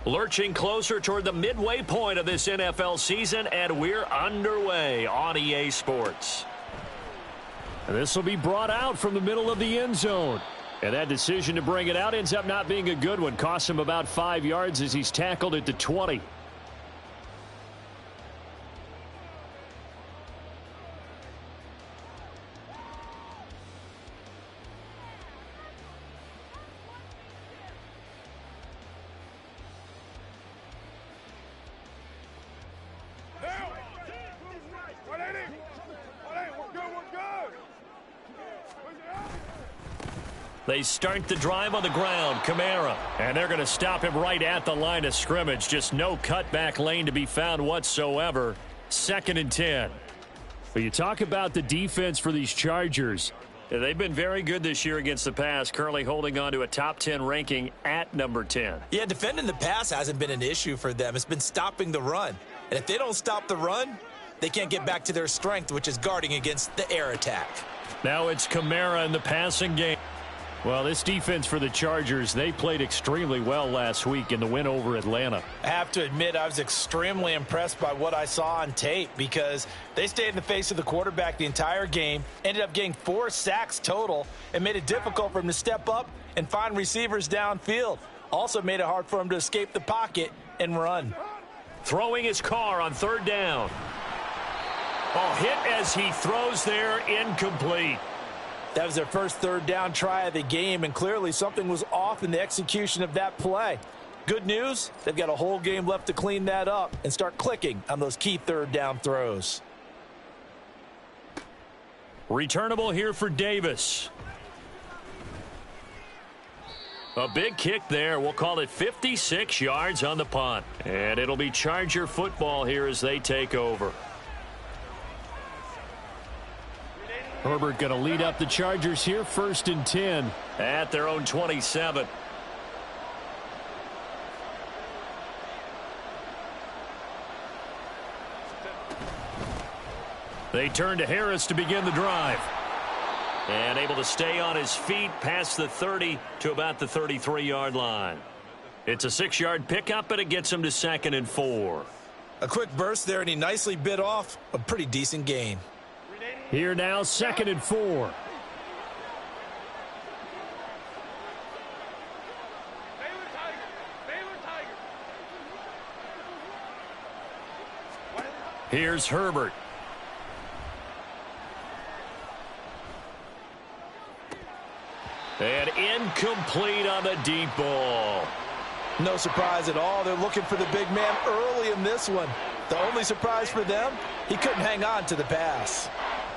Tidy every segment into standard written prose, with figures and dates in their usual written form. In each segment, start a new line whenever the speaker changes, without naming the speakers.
Lurching closer toward the midway point of this NFL season, and we're underway on EA Sports.
This will be brought out from the middle of the end zone. And that decision to bring it out ends up not being a good one. Costs him about 5 yards as he's tackled at the 20.
They start the drive on the ground. Kamara. And they're going to stop him right at the line of scrimmage. Just no cutback lane to be found whatsoever. 2nd and 10.
But you talk about the defense for these Chargers.
Yeah, they've been very good this year against the pass, currently holding on to a top 10 ranking at number 10.
Yeah, defending the pass hasn't been an issue for them. It's been stopping the run. And if they don't stop the run, they can't get back to their strength, which is guarding against the air attack.
Now it's Kamara in the passing game.
Well, this defense for the Chargers, they played extremely well last week in the win over Atlanta.
I have to admit, I was extremely impressed by what I saw on tape because they stayed in the face of the quarterback the entire game, ended up getting 4 sacks total, and made it difficult for him to step up and find receivers downfield. Also made it hard for him to escape the pocket and run.
Throwing his car on 3rd down. Oh, hit as he throws there, incomplete.
That was their first 3rd down try of the game, and clearly something was off in the execution of that play. Good news, they've got a whole game left to clean that up and start clicking on those key 3rd down throws.
Returnable here for Davis. A big kick there. We'll call it 56 yards on the punt. And it'll be Charger football here as they take over.
Herbert going to lead up the Chargers here, 1st and 10.
At their own 27. They turn to Harris to begin the drive. And able to stay on his feet past the 30 to about the 33-yard line. It's a 6-yard pickup, and it gets him to 2nd and 4.
A quick burst there, and he nicely bit off a pretty decent gain.
Here now, 2nd and 4.
Here's Herbert. And incomplete on the deep ball.
No surprise at all. They're looking for the big man early in this one. The only surprise for them, he couldn't hang on to the pass.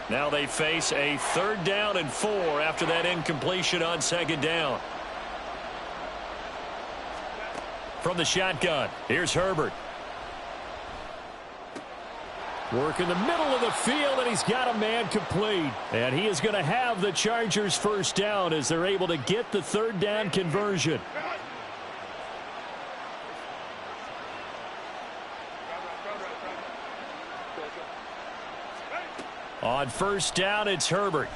Now they face a 3rd down and 4 after that incompletion on 2nd down. From the shotgun, here's Herbert.
Work in the middle of the field, and he's got a man complete. And he is going to have the Chargers 1st down as they're able to get the 3rd down conversion.
On 1st down, it's Herbert.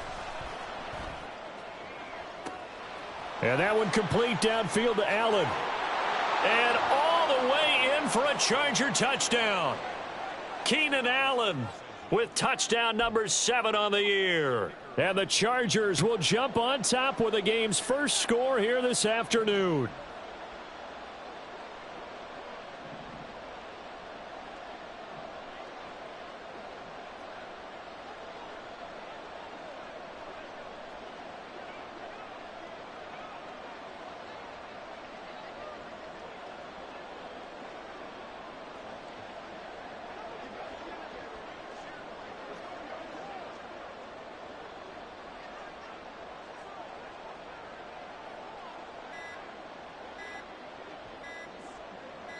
And that one complete downfield to Allen.
And all the way in for a Charger touchdown. Keenan Allen with touchdown number 7 on the year.
And the Chargers will jump on top with the game's first score here this afternoon.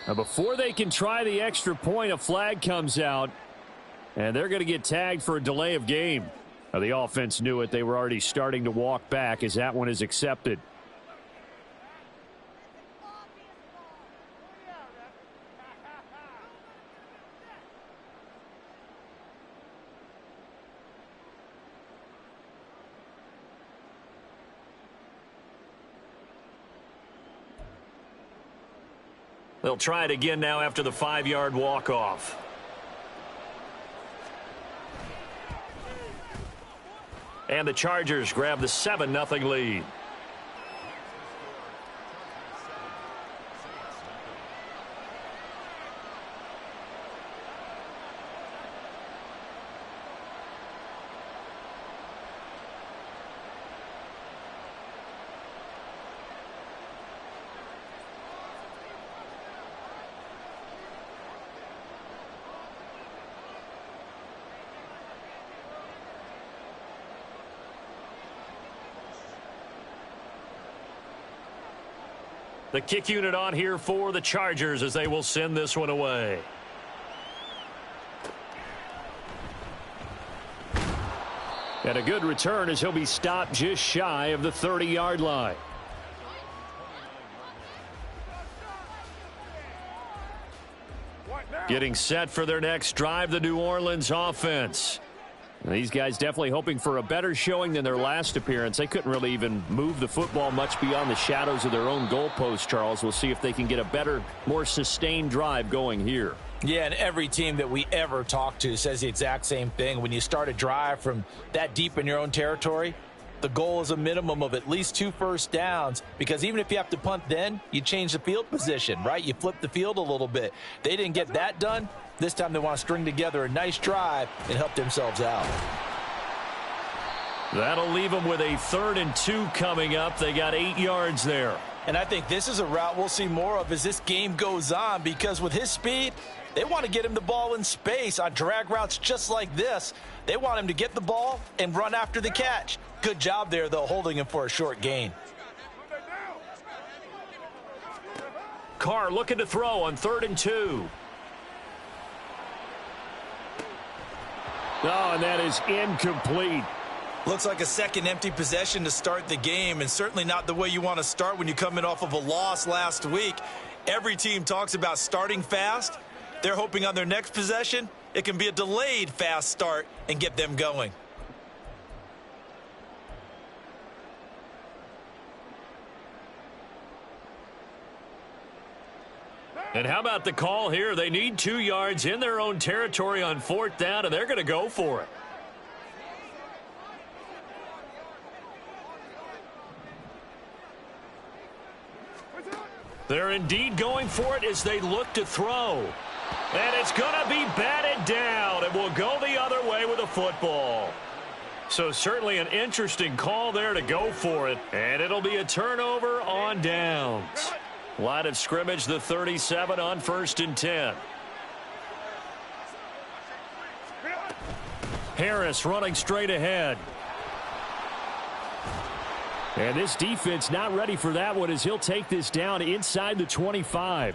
Now before they can try the extra point, a flag comes out, and they're going to get tagged for a delay of game. Now the offense knew it. They were already starting to walk back as that one is accepted.
They'll try it again now after the 5-yard walk-off. And the Chargers grab the 7-0 lead. The kick unit on here for the Chargers as they will send this one away. And a good return as he'll be stopped just shy of the 30-yard line. Getting set for their next drive, the New Orleans offense. These guys definitely hoping for a better showing than their last appearance. They couldn't really even move the football much beyond the shadows of their own goalpost, Charles. We'll see if they can get a better, more sustained drive going here.
Yeah, and every team that we ever talk to says the exact same thing. When you start a drive from that deep in your own territory, the goal is a minimum of at least 2 first downs, because even if you have to punt then, you change the field position, right? You flip the field a little bit. They didn't get that done. This time they want to string together a nice drive and help themselves out.
That'll leave them with a 3rd and 2 coming up. They got 8 yards there.
And I think this is a route we'll see more of as this game goes on, because with his speed, they want to get him the ball in space on drag routes just like this. They want him to get the ball and run after the catch. Good job there, though, holding him for a short gain.
Carr looking to throw on 3rd and 2.
Oh, and that is incomplete.
Looks like a second empty possession to start the game, and certainly not the way you want to start when you're coming off of a loss last week. Every team talks about starting fast. They're hoping on their next possession, it can be a delayed fast start and get them going.
And how about the call here? They need 2 yards in their own territory on 4th down, and they're going to go for it. They're indeed going for it as they look to throw. And it's going to be batted down. It will go the other way with a football. So certainly an interesting call there to go for it. And it'll be a turnover on downs. Line of scrimmage, the 37 on 1st and 10. Harris running straight ahead. And this defense not ready for that one as he'll take this down inside the 25.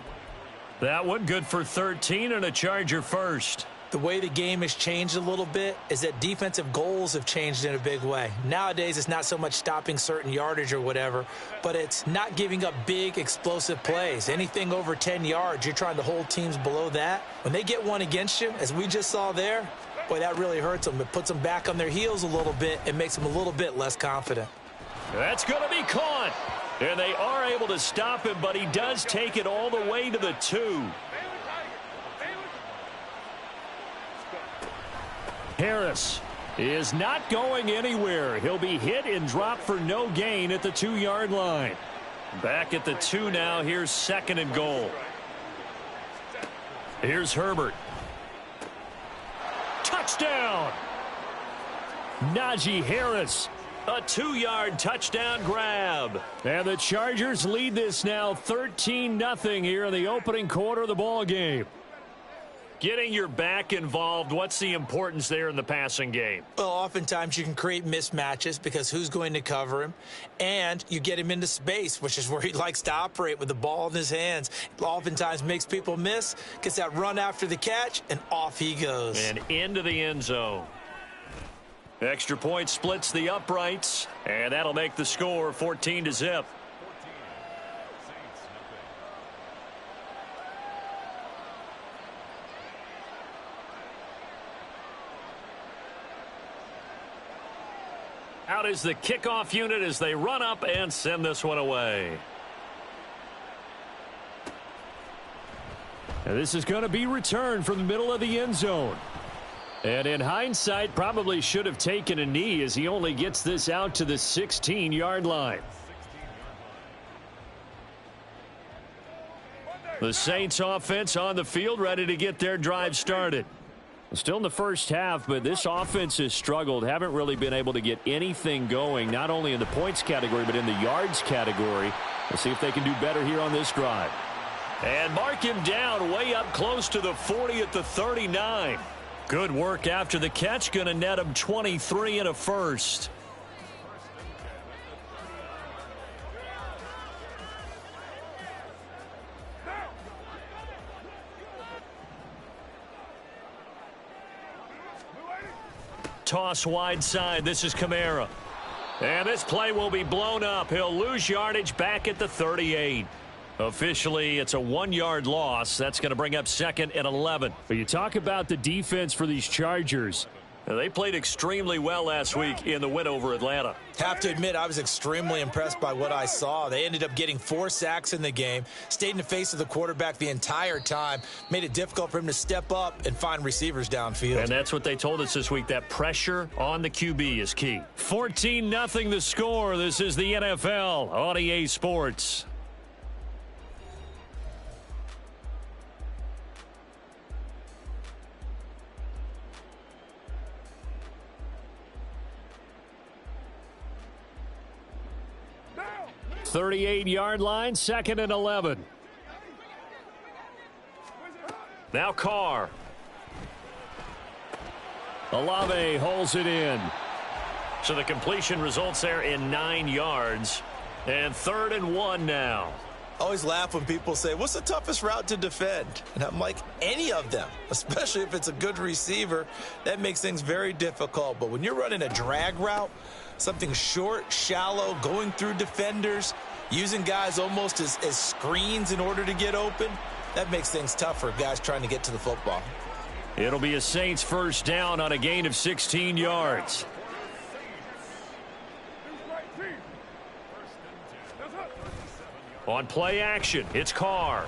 That one good for 13 and a Charger first.
The way the game has changed a little bit is that defensive goals have changed in a big way. Nowadays, it's not so much stopping certain yardage or whatever, but it's not giving up big, explosive plays. Anything over 10 yards, you're trying to hold teams below that. When they get one against you, as we just saw there, boy, that really hurts them. It puts them back on their heels a little bit and makes them a little bit less confident.
That's going to be caught. And they are able to stop him, but he does take it all the way to the 2. Harris is not going anywhere. He'll be hit and dropped for no gain at the 2-yard line. Back at the 2 now. Here's 2nd and goal. Here's Herbert. Touchdown! Najee Harris. A 2-yard touchdown grab. And the Chargers lead this now 13-0 here in the opening quarter of the ball game. Getting your back involved, what's the importance there in the passing game?
Well, oftentimes you can create mismatches because who's going to cover him? And you get him into space, which is where he likes to operate with the ball in his hands. It oftentimes makes people miss, gets that run after the catch, and off he goes.
And into the end zone. Extra point splits the uprights, and that'll make the score 14-0. Out is the kickoff unit as they run up and send this one away.
And this is going to be returned from the middle of the end zone. And in hindsight, probably should have taken a knee as he only gets this out to the 16-yard line. The Saints offense on the field, ready to get their drive started. Still in the first half, but this offense has struggled. Haven't really been able to get anything going, not only in the points category, but in the yards category. Let's see if they can do better here on this drive. And mark him down way up close to the 40 at the 39. Good work after the catch. Going to net him 23 and a first. Toss wide side. This is Kamara. And this play will be blown up. He'll lose yardage back at the 38. Officially, it's a 1-yard loss. That's going to bring up 2nd and 11. But you talk about the defense for these Chargers. They played extremely well last week in the win over Atlanta.
Have to admit, I was extremely impressed by what I saw. They ended up getting 4 sacks in the game, stayed in the face of the quarterback the entire time, made it difficult for him to step up and find receivers downfield.
And that's what they told us this week, that pressure on the QB is key.
14-0 the score. This is the NFL on EA Sports. The 38-yard line, 2nd and 11.
Now Carr.
Olave holds it in.
So the completion results there in 9 yards. And 3rd and 1 now.
I always laugh when people say, what's the toughest route to defend? And I'm like, any of them, especially if it's a good receiver. That makes things very difficult. But when you're running a drag route, something short, shallow, going through defenders, using guys almost as screens in order to get open, that makes things tough for guys trying to get to the football.
It'll be a Saints first down on a gain of 16 yards.
On play action, it's Carr.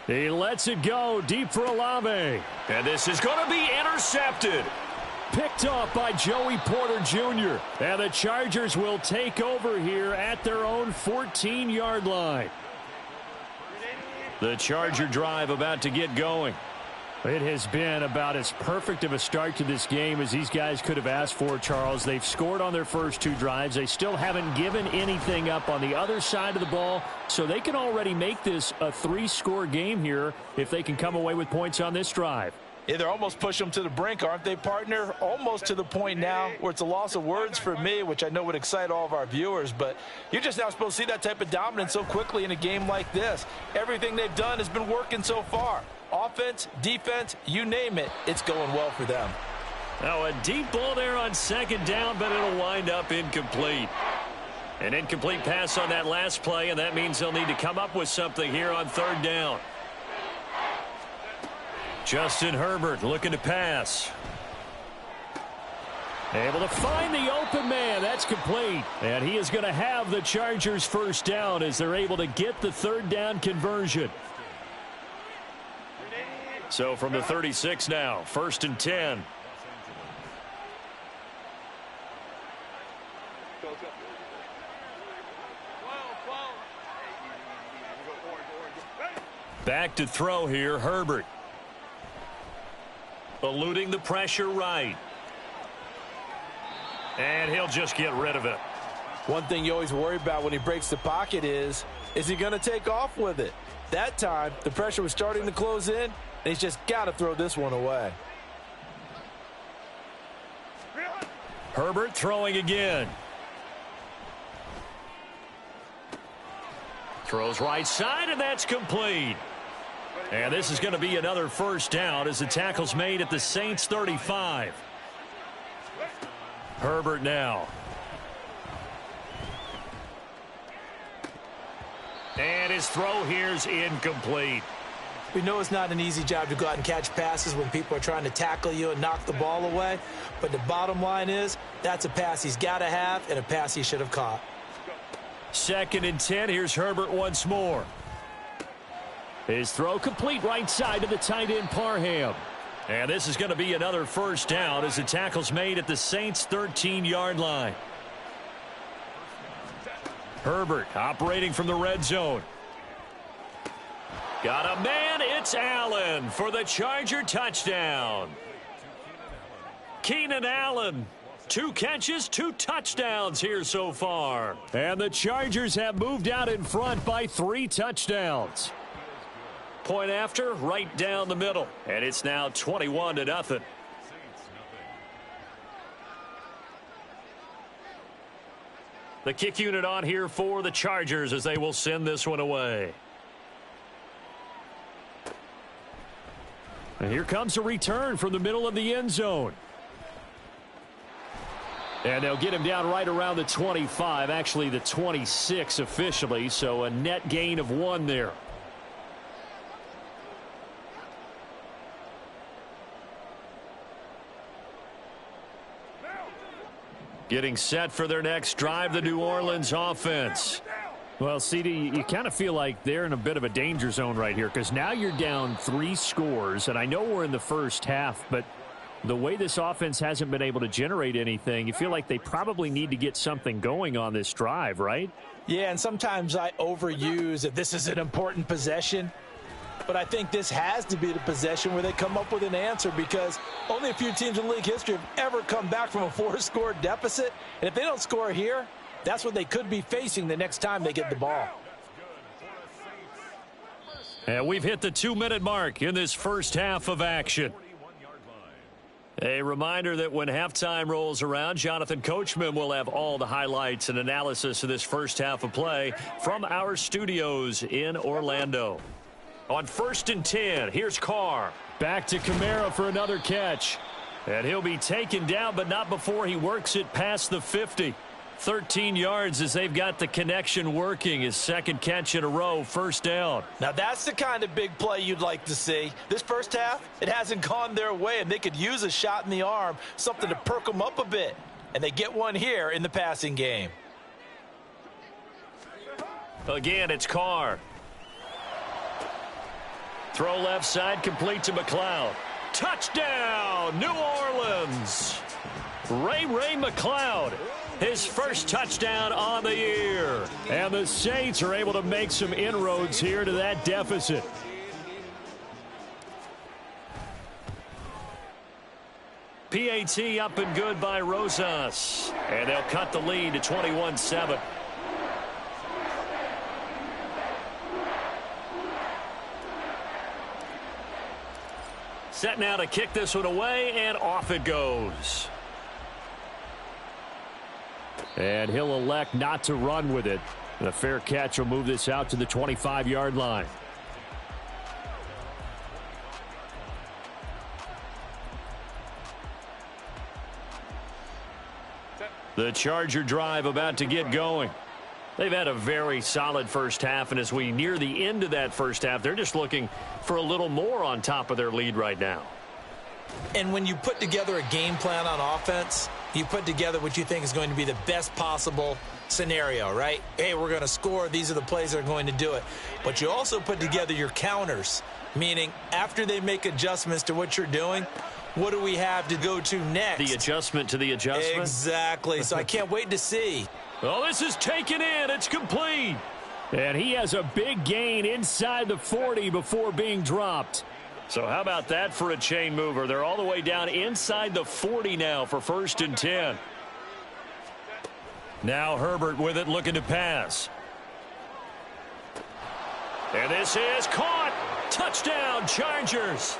He lets it go deep for Olave.
And this is going to be intercepted.
Picked off by Joey Porter Jr. And the Chargers will take over here at their own 14-yard line.
The Charger drive about to get going.
It has been about as perfect of a start to this game as these guys could have asked for, Charles. They've scored on their first 2 drives. They still haven't given anything up on the other side of the ball, so they can already make this a 3-score game here if they can come away with points on this drive.
Yeah, they're almost pushing them to the brink, aren't they, partner? Almost to the point now where it's a loss of words for me, which I know would excite all of our viewers, but you're just now supposed to see that type of dominance so quickly in a game like this. Everything they've done has been working so far. Offense, defense, you name it, it's going well for them.
Now a deep ball there on 2nd down, but it'll wind up incomplete. An incomplete pass on that last play, and that means they'll need to come up with something here on 3rd down. Justin Herbert looking to pass.
Able to find the open man. That's complete. And he is going to have the Chargers first down as they're able to get the 3rd down conversion.
So from the 36 now, 1st and 10. Back to throw here, Herbert. Eluding the pressure right. And he'll just get rid of it.
One thing you always worry about when he breaks the pocket is he going to take off with it? That time, the pressure was starting to close in, and he's just got to throw this one away.
Herbert throwing again. Throws right side, and that's complete. And this is going to be another first down as the tackle's made at the Saints 35. Herbert now. And his throw here's incomplete.
We know it's not an easy job to go out and catch passes when people are trying to tackle you and knock the ball away. But the bottom line is that's a pass he's got to have and a pass he should have caught.
2nd and 10. Here's Herbert once more.
His throw complete right side to the tight end Parham.
And this is going to be another first down as the tackle's made at the Saints' 13-yard line. Herbert operating from the red zone. Got a man. It's Allen for the Charger touchdown. Keenan Allen. 2 catches, 2 touchdowns here so far.
And the Chargers have moved out in front by 3 touchdowns.
Point after, right down the middle. And it's now 21-0. The kick unit on here for the Chargers as they will send this one away.
And here comes a return from the middle of the end zone. And they'll get him down right around the 25, actually the 26 officially, so a net gain of 1 there.
Getting set for their next drive, the New Orleans offense.
Well, CD, you kind of feel like they're in a bit of a danger zone right here because now you're down 3 scores, and I know we're in the first half, but the way this offense hasn't been able to generate anything, you feel like they probably need to get something going on this drive, right?
Yeah, and sometimes I overuse that this is an important possession. But I think this has to be the possession where they come up with an answer because only a few teams in league history have ever come back from a 4-score deficit. And if they don't score here, that's what they could be facing the next time they get the ball.
And we've hit the 2-minute mark in this first half of action. A reminder that when halftime rolls around, Jonathan Coachman will have all the highlights and analysis of this first half of play from our studios in Orlando. On 1st and 10, here's Carr.
Back to Kamara for another catch.
And he'll be taken down, but not before he works it past the 50. 13 yards as they've got the connection working. His second catch in a row, first down.
Now that's the kind of big play you'd like to see. This first half, it hasn't gone their way, and they could use a shot in the arm, something to perk them up a bit. And they get one here in the passing game.
Again, it's Carr. Throw left side, complete to McLeod. Touchdown, New Orleans. Ray McLeod, his first touchdown on the year.
And the Saints are able to make some inroads here to that deficit.
PAT up and good by Rosas. And they'll cut the lead to 21-7. Set now to kick this one away, and off it goes.
And he'll elect not to run with it. The fair catch will move this out to the 25-yard line.
The Charger drive about to get going. They've had a very solid first half, and as we near the end of that first half, they're just looking for a little more on top of their lead right now.
And when you put together a game plan on offense, you put together what you think is going to be the best possible scenario, right? Hey, we're going to score. These are the plays that are going to do it. But you also put together your counters, meaning after they make adjustments to what you're doing, what do we have to go to next?
The adjustment to the adjustment?
Exactly. So I can't wait to see.
Oh, this is taken in. It's complete.
And he has a big gain inside the 40 before being dropped.
So how about that for a chain mover? They're all the way down inside the 40 now for 1st and 10. Now Herbert with it, looking to pass. And this is caught. Touchdown, Chargers.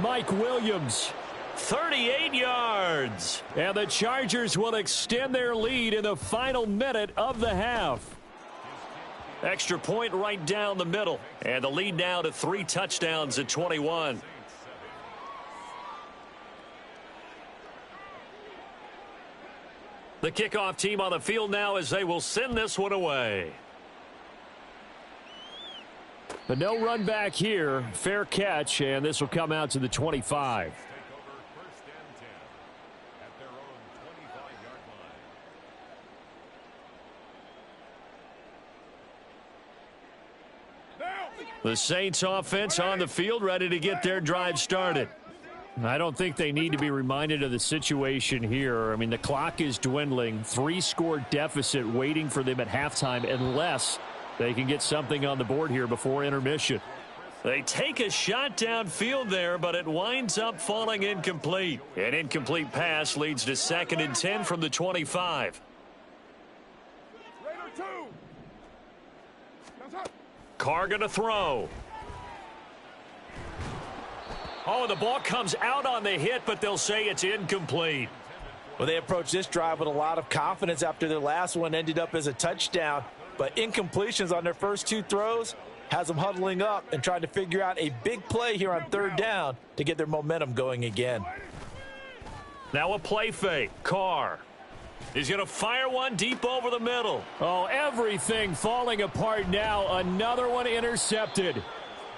Mike Williams.
38 yards.
And the Chargers will extend their lead in the final minute of the half.
Extra point right down the middle. And the lead now to 3 touchdowns at 21. The kickoff team on the field now as they will send this one away.
But no run back here. Fair catch, and this will come out to the 25.
The Saints offense on the field, ready to get their drive started.
I don't think they need to be reminded of the situation here. I mean, the clock is dwindling. 3-score deficit waiting for them at halftime unless they can get something on the board here before intermission.
They take a shot downfield there, but it winds up falling incomplete. An incomplete pass leads to 2nd and 10 from the 25. Carr going to throw. Oh, the ball comes out on the hit, but they'll say it's incomplete.
Well, they approached this drive with a lot of confidence after their last one ended up as a touchdown. But incompletions on their first 2 throws has them huddling up and trying to figure out a big play here on 3rd down to get their momentum going again.
Now a play fake. Carr. He's going to fire one deep over the middle.
Oh, everything falling apart now. Another one intercepted.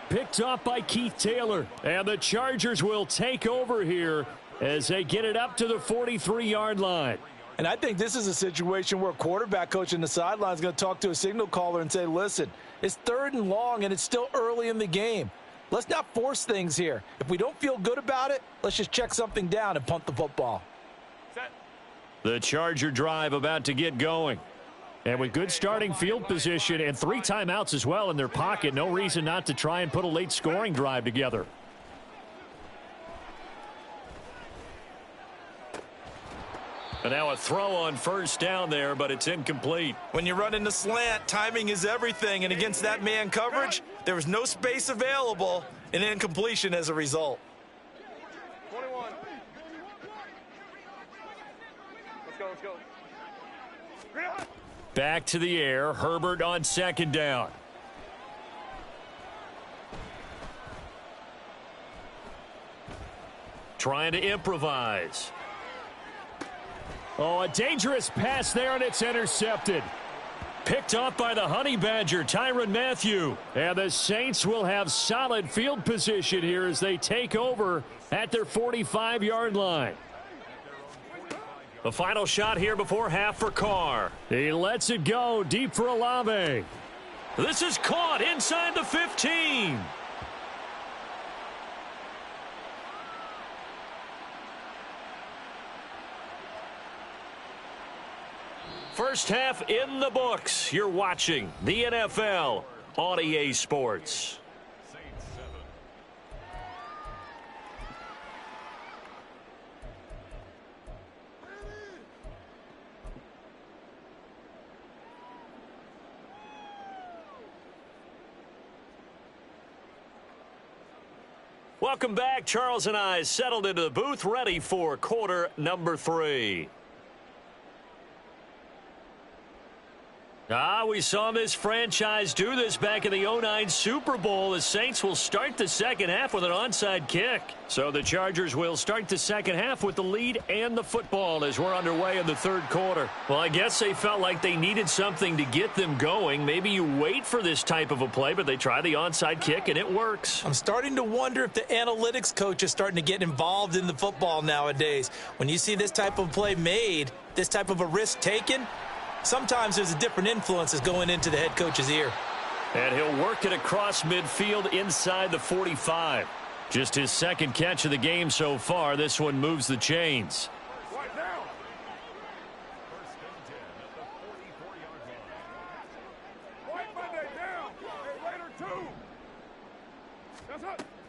Picked off by Keith Taylor. And the Chargers will take over here as they get it up to the 43-yard line.
And I think this is a situation where a quarterback coach in the sideline is going to talk to a signal caller and say, listen, it's 3rd and long and it's still early in the game. Let's not force things here. If we don't feel good about it, let's just check something down and punt the football.
The Charger drive about to get going.
And with good starting field position and 3 timeouts as well in their pocket, no reason not to try and put a late scoring drive together.
And now a throw on 1st down there, but it's incomplete.
When you run in the slant, timing is everything. And against that man coverage, there was no space available, and incompletion as a result.
21. Let's go.
Back to the air. Herbert on 2nd down. Trying to improvise.
Oh, a dangerous pass there, and it's intercepted.
Picked off by the Honey Badger, Tyrann Mathieu.
And the Saints will have solid field position here as they take over at their 45-yard line.
The final shot here before half for Carr.
He lets it go deep for Olave.
This is caught inside the 15. First half in the books. You're watching the NFL on EA Sports. Welcome back. Charles and I settled into the booth, ready for quarter number 3. We saw this franchise do this back in the 2009 Super Bowl. The Saints will start the second half with an onside kick. So the Chargers will start the second half with the lead and the football as we're underway in the 3rd quarter. Well, I guess they felt like they needed something to get them going. Maybe you wait for this type of a play, but they try the onside kick, and it works.
I'm starting to wonder if the analytics coach is starting to get involved in the football nowadays. When you see this type of play made, this type of a risk taken, sometimes there's a different influence that's going into the head coach's ear.
And he'll work it across midfield inside the 45. Just his 2nd catch of the game so far. This one moves the chains.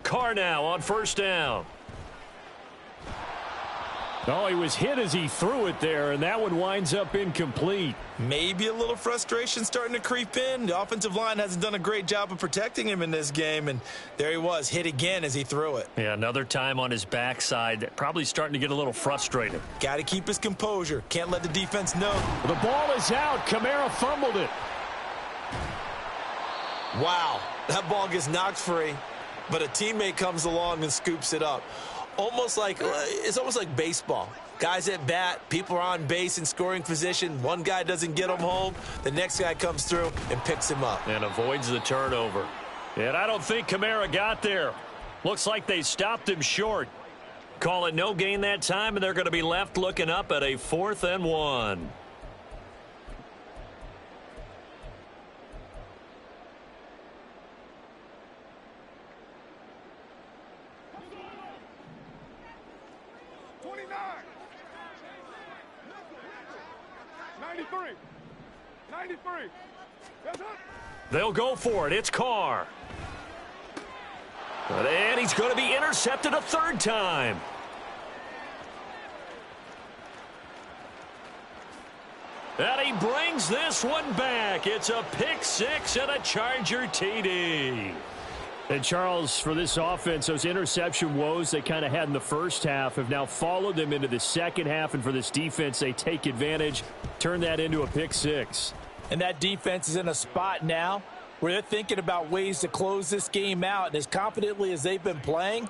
Carr now on 1st down.
Oh, he was hit as he threw it there, and that one winds up incomplete.
Maybe a little frustration starting to creep in. The offensive line hasn't done a great job of protecting him in this game, and there he was, hit again as he threw it.
Yeah, another time on his backside, probably starting to get a little frustrated.
Got to keep his composure. Can't let the defense know.
The ball is out. Kamara fumbled it.
Wow, that ball gets knocked free, but a teammate comes along and scoops it up. It's almost like baseball. Guys at bat, people are on base in scoring position. One guy doesn't get him home. The next guy comes through and picks him up.
And avoids the turnover. And I don't think Kamara got there. Looks like they stopped him short. Call it no gain that time, and they're going to be left looking up at a 4th and 1.
29. 93. 93. Yes, sir.
They'll go for it. It's Carr. And he's going to be intercepted a third time. And he brings this one back. It's a pick six and a Charger TD.
And Charles, for this offense, those interception woes they kind of had in the first half have now followed them into the second half. And for this defense, they take advantage, turn that into a pick six.
And that defense is in a spot now where they're thinking about ways to close this game out. And as confidently as they've been playing,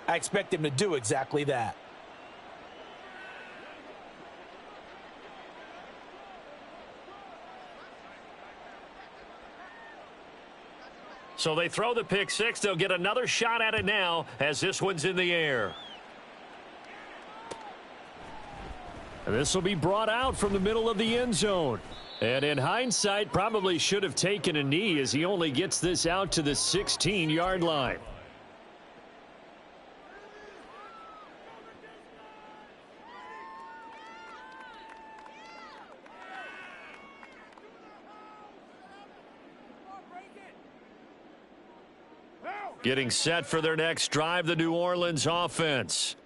I expect them to do exactly that.
So they throw the pick six. They'll get another shot at it now as this one's in the air.
And this will be brought out from the middle of the end zone. And in hindsight, probably should have taken a knee as he only gets this out to the 16-yard line.
Getting set for their next drive, the New Orleans offense.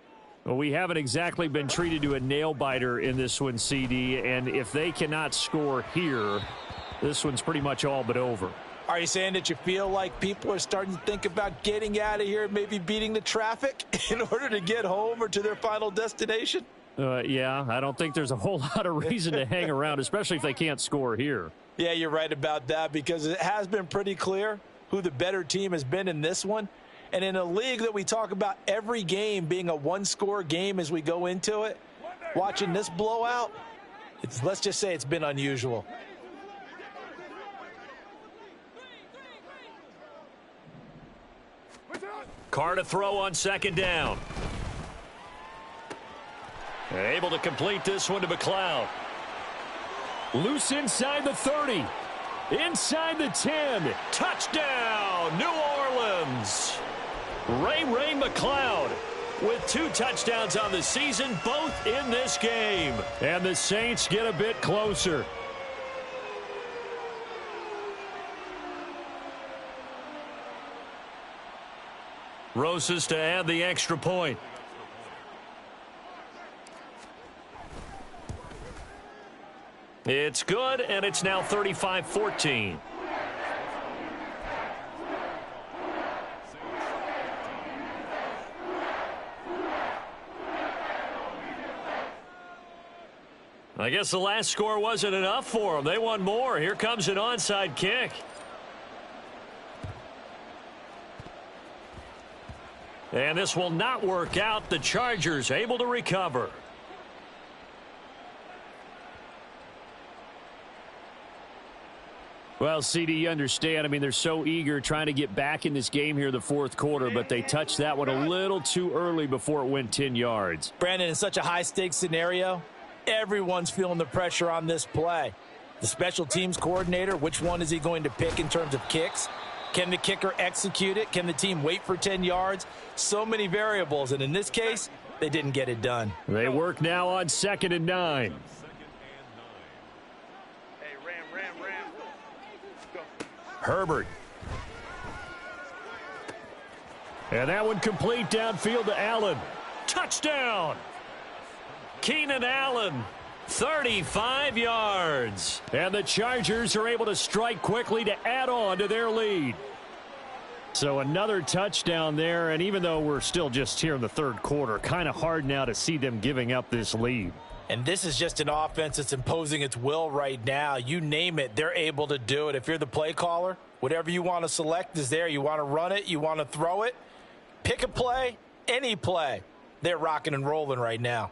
Well, we haven't exactly been treated to a nail-biter in this one, CD, and if they cannot score here, this one's pretty much all but over.
Are you saying that you feel like people are starting to think about getting out of here and maybe beating the traffic in order to get home or to their final destination?
Yeah, I don't think there's a whole lot of reason to hang around, especially if they can't score here.
Yeah, you're right about that because it has been pretty clear who the better team has been in this one. And in a league that we talk about every game being a one-score game as we go into it, watching this blowout, let's just say it's been unusual.
Carr to throw on second down. Able to complete this one to McLeod.
Loose inside the 30. Inside the 10.
Touchdown, New Orleans. Ray McLeod with 2 touchdowns on the season, both in this game.
And the Saints get a bit closer.
Rosas to add the extra point. It's good, and it's now 35-14. I guess the last score wasn't enough for them. They want more. Here comes an onside kick. And this will not work out. The Chargers able to recover.
Well, CD, you understand. I mean, they're so eager trying to get back in this game here in the fourth quarter, but they touched that one a little too early before it went 10 yards.
Brandon, in such a high-stakes scenario, everyone's feeling the pressure on this play. The special teams coordinator, which one is he going to pick in terms of kicks? Can the kicker execute it? Can the team wait for 10 yards? So many variables, and in this case, they didn't get it done.
They work now on 2nd and 9.
Herbert.
And that one complete downfield to Allen.
Touchdown! Keenan Allen, 35 yards.
And the Chargers are able to strike quickly to add on to their lead. So another touchdown there, and even though we're still just here in the third quarter, kind of hard now to see them giving up this lead.
And this is just an offense that's imposing its will right now. You name it, they're able to do it. If you're the play caller, whatever you want to select is there. You want to run it, you want to throw it. Pick a play, any play. They're rocking and rolling right now.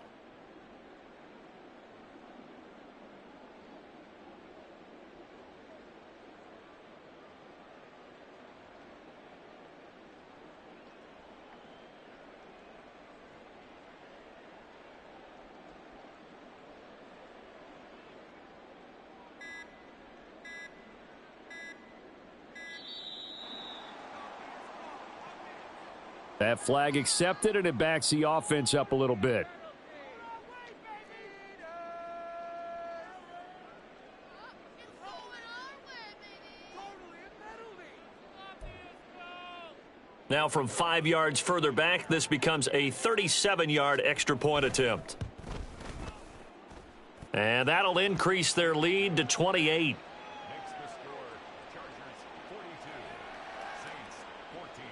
That flag accepted, and it backs the offense up a little bit.
Now from 5 yards further back, this becomes a 37-yard extra point attempt. And that'll increase their lead to 28.
Next the score, Chargers 42, Saints 14.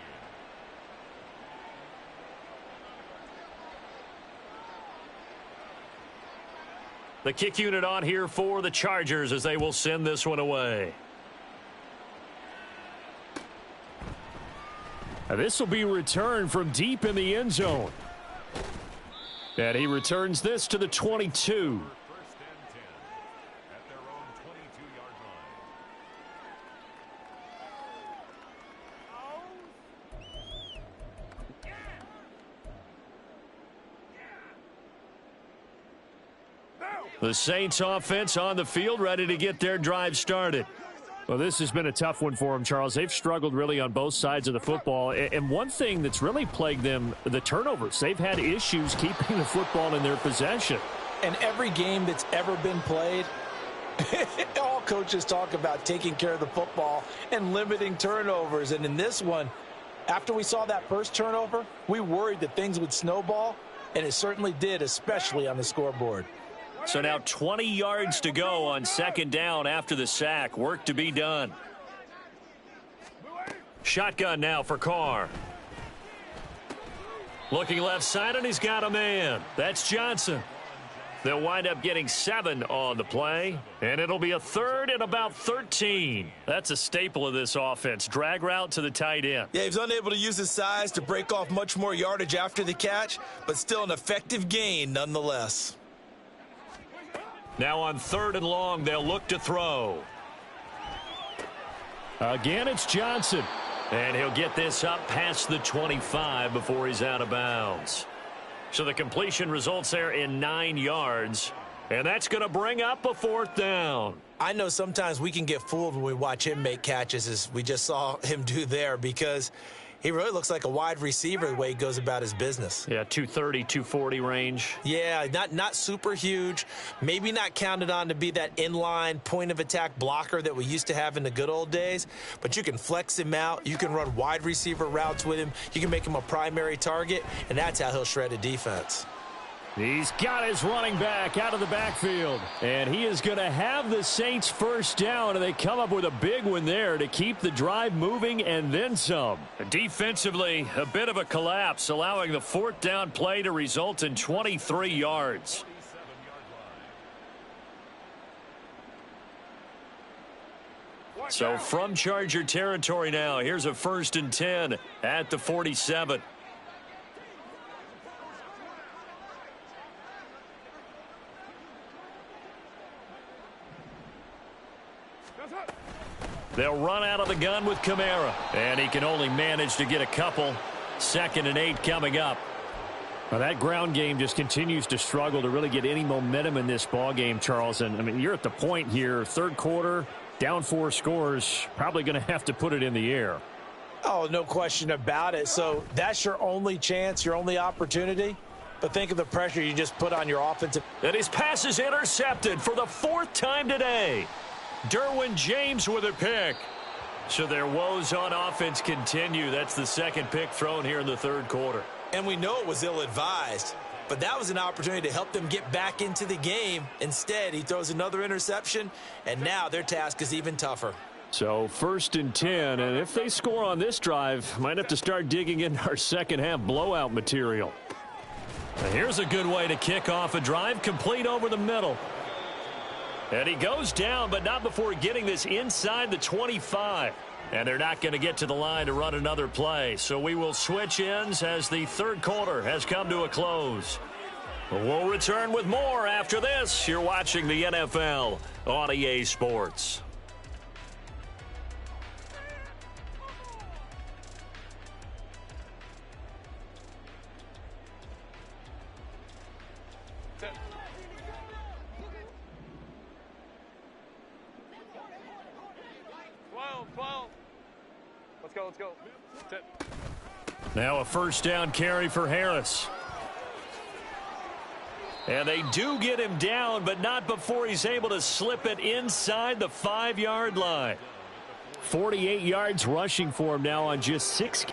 The kick unit on here for the Chargers as they will send this one away.
This will be returned from deep in the end zone. And he returns this to the 22.
First and 10 at their own 22-yard line.
The Saints offense on the field, ready to get their drive started.
Well, this has been a tough one for them, Charles. They've struggled really on both sides of the football. And one thing that's really plagued them, the turnovers. They've had issues keeping the football in their possession.
And every game that's ever been played, all coaches talk about taking care of the football and limiting turnovers. And in this one, after we saw that first turnover, we worried that things would snowball, and it certainly did, especially on the scoreboard.
So now 20 yards to go on second down after the sack. Work to be done. Shotgun now for Carr. Looking left side, and he's got a man. That's Johnson. They'll wind up getting 7 on the play, and it'll be a third and about 13. That's a staple of this offense. Drag route to the tight end.
Yeah, he's unable to use his size to break off much more yardage after the catch, but still an effective gain nonetheless.
Now on third and long, they'll look to throw.
Again, it's Johnson.
And he'll get this up past the 25 before he's out of bounds. So the completion results there in 9 yards. And that's going to bring up a fourth down.
I know sometimes we can get fooled when we watch him make catches, as we just saw him do there, because he really looks like a wide receiver the way he goes about his business.
Yeah, 230, 240 range.
Yeah, not super huge. Maybe not counted on to be that inline point-of-attack blocker that we used to have in the good old days. But you can flex him out. You can run wide receiver routes with him. You can make him a primary target, and that's how he'll shred a defense.
He's got his running back out of the backfield. And he is going to have the Saints first down, and they come up with a big one there to keep the drive moving and then some.
Defensively, a bit of a collapse, allowing the fourth down play to result in 23 yards. So from Charger territory now, here's a first and 10 at the 47. They'll run out of the gun with Kamara, and he can only manage to get a couple. 2nd and 8 coming up.
Well, that ground game just continues to struggle to really get any momentum in this ball game, Charles. And I mean, you're at the point here, third quarter, down 4 scores, probably going to have to put it in the air.
Oh, no question about it. So that's your only chance, your only opportunity. But think of the pressure you just put on your offensive.
And his pass is intercepted for the 4th time today. Derwin James with a pick. So their woes on offense continue. That's the 2nd pick thrown here in the 3rd quarter.
And we know it was ill-advised, but that was an opportunity to help them get back into the game. Instead, he throws another interception, and now their task is even tougher.
So 1st and 10, and if they score on this drive, might have to start digging into our second half blowout material.
And here's a good way to kick off a drive, complete over the middle. And he goes down, but not before getting this inside the 25. And they're not going to get to the line to run another play. So we will switch ends as the 3rd quarter has come to a close. We'll return with more after this. You're watching the NFL on EA Sports.
Let's go.
Now a first down carry for Harris. And they do get him down, but not before he's able to slip it inside the 5-yard line.
48 yards rushing for him now on just 6.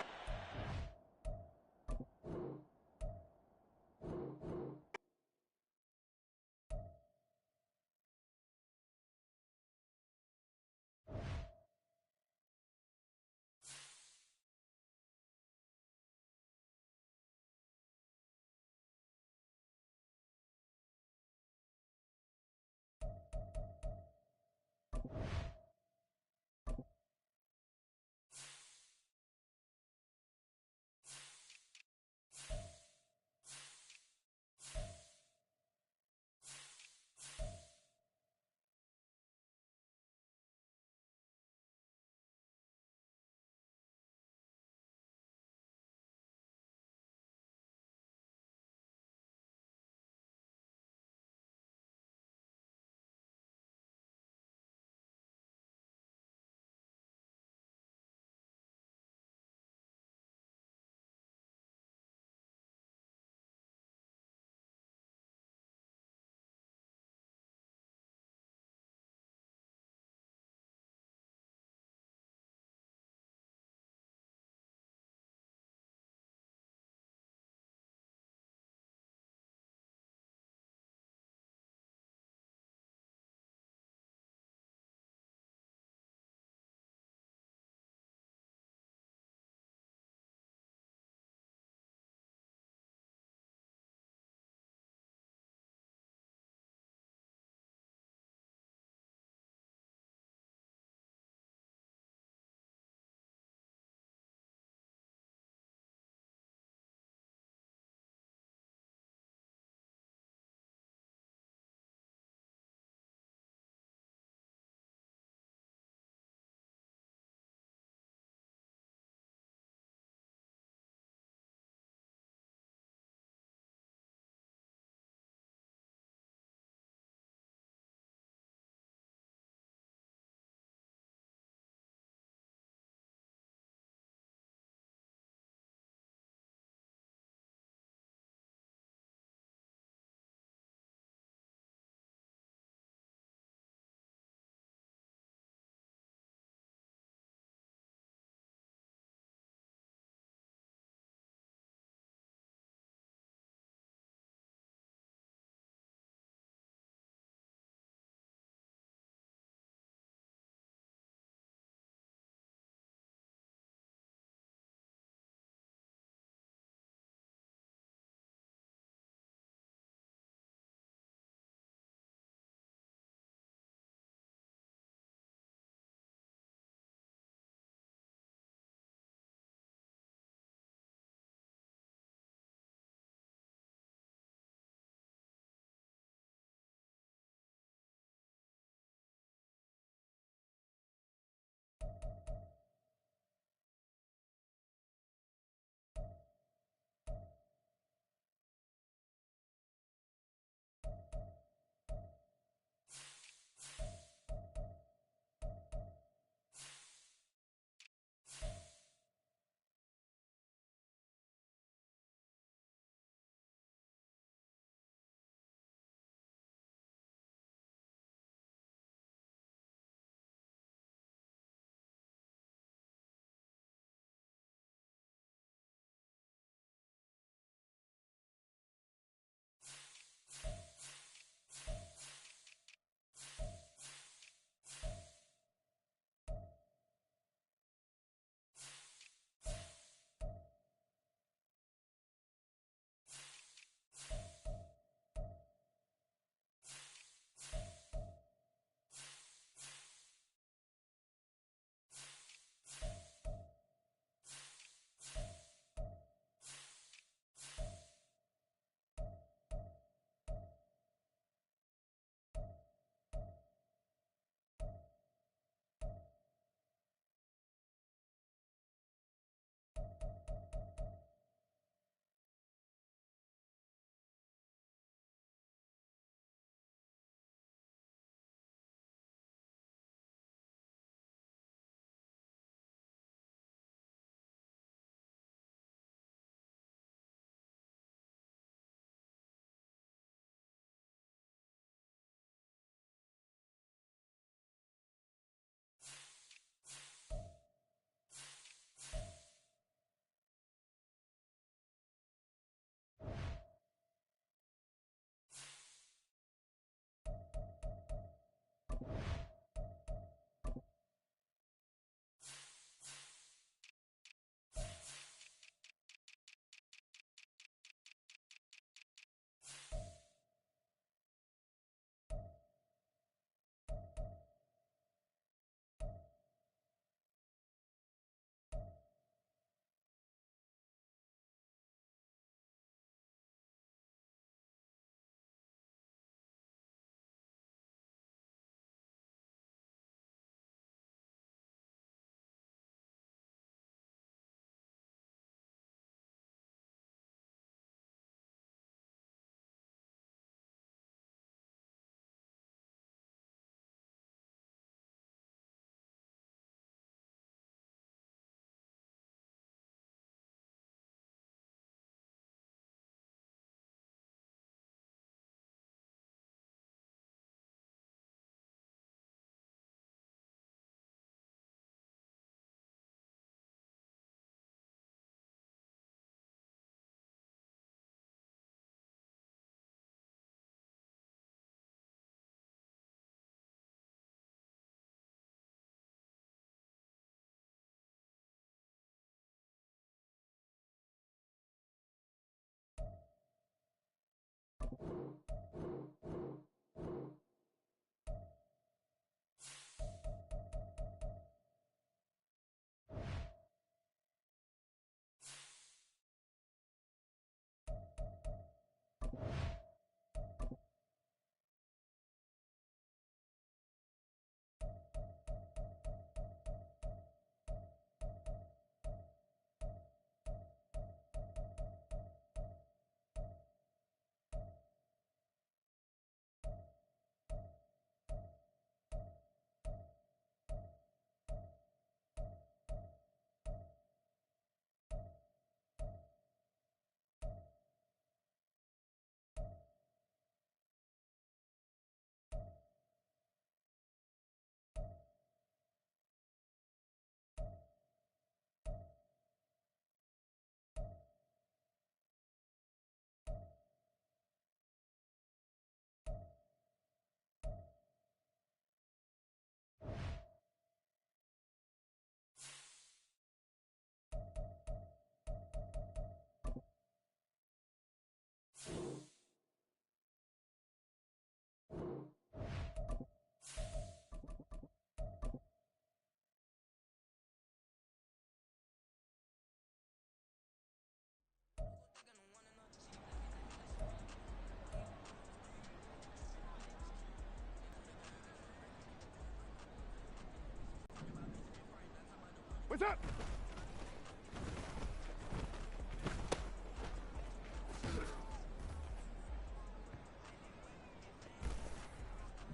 That's it.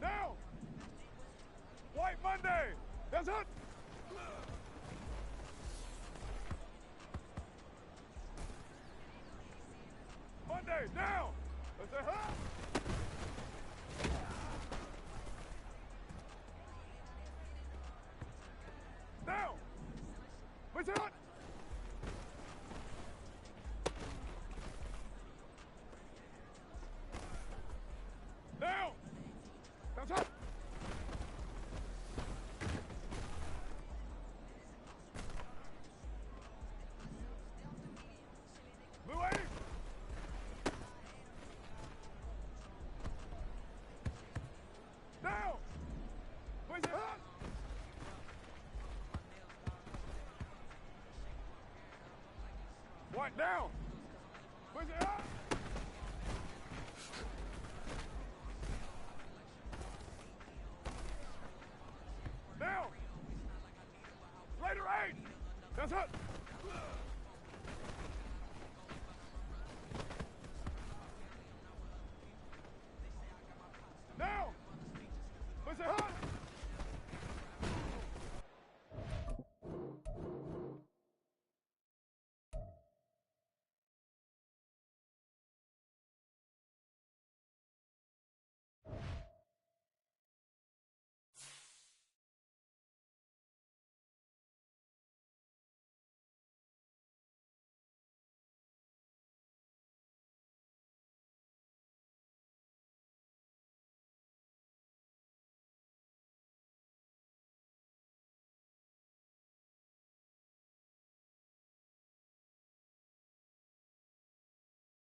Down. White Monday. That's it. Monday, down. That's it. Huh? Down. What's it? Down. That's it. Blue 80. Down. Where's it at? White down. Where's it at? Down. Later 8. That's it.